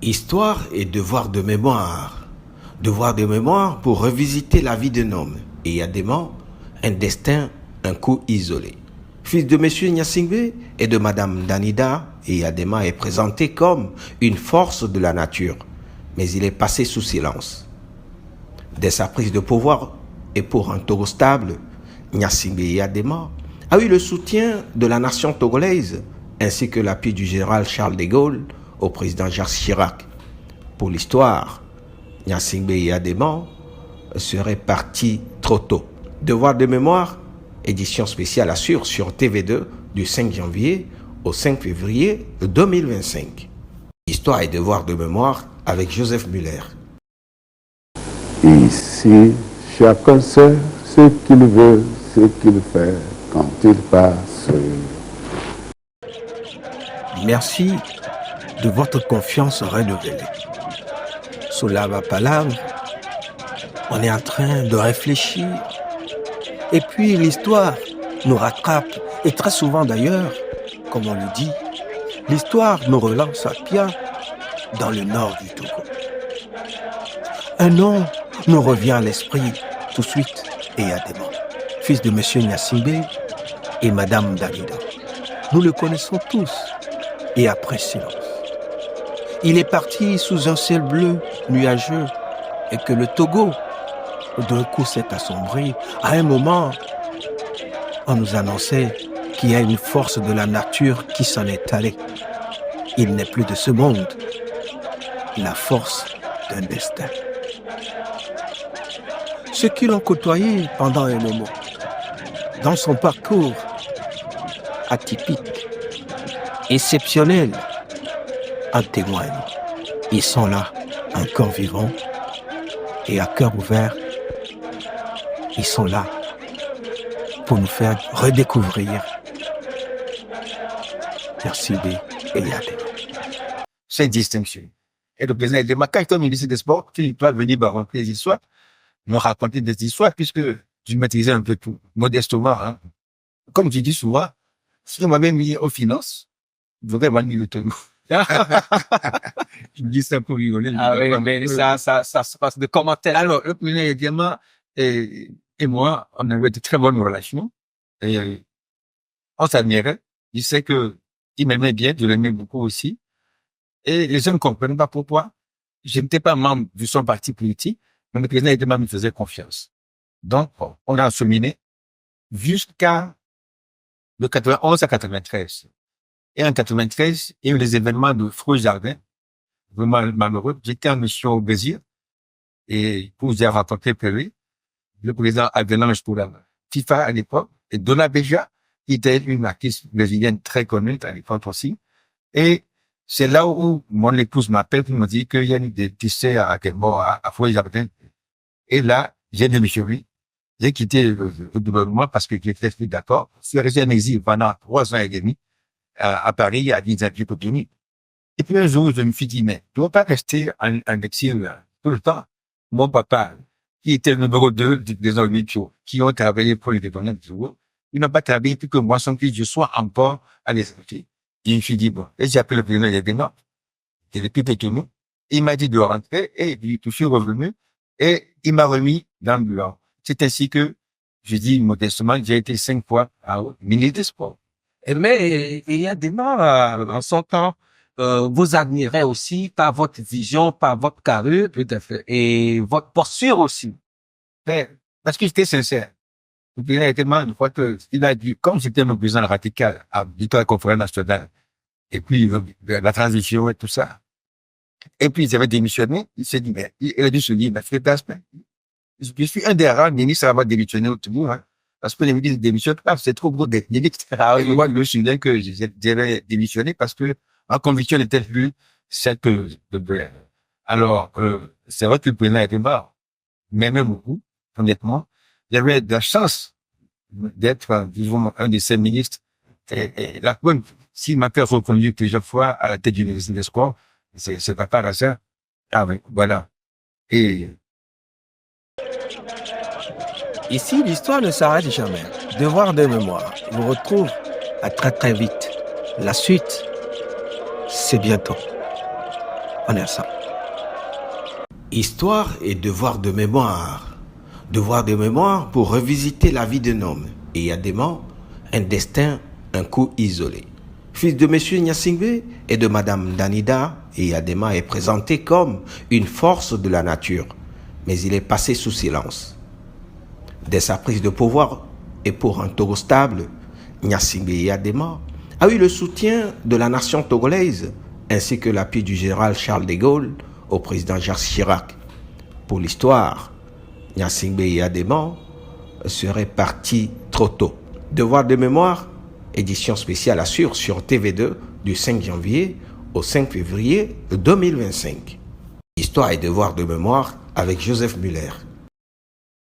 Histoire et devoir de mémoire. Devoir de mémoire pour revisiter la vie d'un homme. Et Yadema, un destin, un coup isolé. Fils de M. Gnassingbé et de Mme Danida, Yadema est présenté comme une force de la nature. Mais il est passé sous silence. Dès sa prise de pouvoir et pour un Togo stable, Gnassingbé Yadema a eu le soutien de la nation togolaise ainsi que l'appui du général Charles de Gaulle au président Jacques Chirac. Pour l'histoire, Gnassingbé Yadema serait parti trop tôt. Devoir de mémoire, édition spéciale assure sur TV2 du 5 janvier au 5 février 2025. Histoire et devoir de mémoire avec Joseph Muller. Ici, chacun sait ce qu'il veut, ce qu'il fait quand il passe. Merci de votre confiance renouvelée. Sous la palabra, on est en train de réfléchir. Et puis l'histoire nous rattrape. Et très souvent d'ailleurs, comme on le dit, l'histoire nous relance à pied dans le nord du Togo. Un nom nous revient à l'esprit tout de suite, et Yadema, fils de M. Gnassingbé et Mme Danida. Nous le connaissons tous, et après silence. Il est parti sous un ciel bleu nuageux, et que le Togo, d'un coup, s'est assombri. À un moment, on nous annonçait qu'il y a une force de la nature qui s'en est allée. Il n'est plus de ce monde. La force d'un destin. Ceux qui l'ont côtoyé pendant un moment, dans son parcours atypique, exceptionnel, en témoignent. Ils sont là, encore vivants, et à cœur ouvert, ils sont là pour nous faire redécouvrir Gnassingbé et Yadema. Cette distinction. Et le président Yadema, quand il est ministre des Sports, il doit venir raconter des histoires, nous raconter des histoires, puisque je maîtrisais un peu tout, modestement. Hein. Comme je dis souvent, si on m'avait mis aux finances, j'aurais mis le Togo. Je dis ça pour rigoler. Ah oui, mais ça se passe de commentaires. Alors, le président Yadema et moi, on avait de très bonnes relations. Et on s'admirait. Je sais que il m'aimait bien, je l'aimais beaucoup aussi. Et les gens ne comprenaient pas pourquoi. Je n'étais pas membre de son parti politique, mais le président Yadema me faisait confiance. Donc, on a cheminé jusqu'à de 91 à 93. Et en 93, il y a eu les événements de Freux Jardin, vraiment malheureux. J'étais en mission au Brésil et pour vous avoir rencontré Pelé, le président Adelange pour la FIFA à l'époque, et Dona Beja, qui était une artiste brésilienne très connue à l'époque aussi. Et c'est là où mon épouse m'appelle pour me dire qu'il y a des décès à Freux Jardin. Et là, j'ai démissionné. J'ai quitté le gouvernement parce que j'étais plus d'accord. Je suis resté en exil pendant 3 ans et demi à Paris, à Dizanji-Cotonou. Et puis un jour, je me suis dit, mais je ne dois pas rester en exil tout le temps. Mon papa, qui était le numéro 2 des organisations qui ont travaillé pour les dépendants du Togo, il n'a pas travaillé plus que moi sans que je sois encore à l'exil. Et je me suis dit, bon, et j'ai appelé le président Yadema, qui est depuis Cotonou. Il m'a dit de rentrer et je suis revenu et il m'a remis dans le bureau. C'est ainsi que, je dis modestement, j'ai été 5 fois ministre des Sports. Mais il y a des gens, en son temps, vous admirez aussi par votre vision, par votre carrure, Tout à fait. et votre posture aussi. Mais, parce que j'étais sincère. Le président Yadema, une fois que, il a dit, comme j'étais le président radical à la conférence nationale, et puis la transition et tout ça, et puis ils avaient démissionné, il s'est dit, mais il a dû se dire, mais c'est d'aspect. Je suis un des rares ministres à avoir démissionné au Togo, hein. Parce que les ministres démissionnent pas, c'est trop gros d'être ministre. Moi, je me souviens que j'avais démissionné parce que ma conviction n'était plus celle que de Blair. Alors, c'est vrai que le président était mort. M'aimait beaucoup, honnêtement. J'avais de la chance d'être, disons, un de ses ministres. Et la bonne, s'il m'a fait reconduire plusieurs fois à la tête du ministère des Sports, c'est pas par hasard. Ah oui, voilà. Et Ici, l'histoire ne s'arrête jamais. Devoir de mémoire vous retrouve à très très vite. La suite, c'est bientôt. On est ensemble. Histoire et devoir de mémoire. Devoir de mémoire pour revisiter la vie d'un homme. Et Yadema, un destin, un coup isolé. Fils de M. Gnassingbé et de Mme Danida, Yadema est présenté comme une force de la nature. Mais il est passé sous silence. Dès sa prise de pouvoir et pour un Togo stable, Gnassingbé Yadema a eu le soutien de la nation togolaise ainsi que l'appui du général Charles de Gaulle au président Jacques Chirac. Pour l'histoire, Gnassingbé Yadema serait parti trop tôt. Devoir de mémoire, édition spéciale assure sur TV2 du 5 janvier au 5 février 2025. Histoire et devoir de mémoire avec Joseph Muller.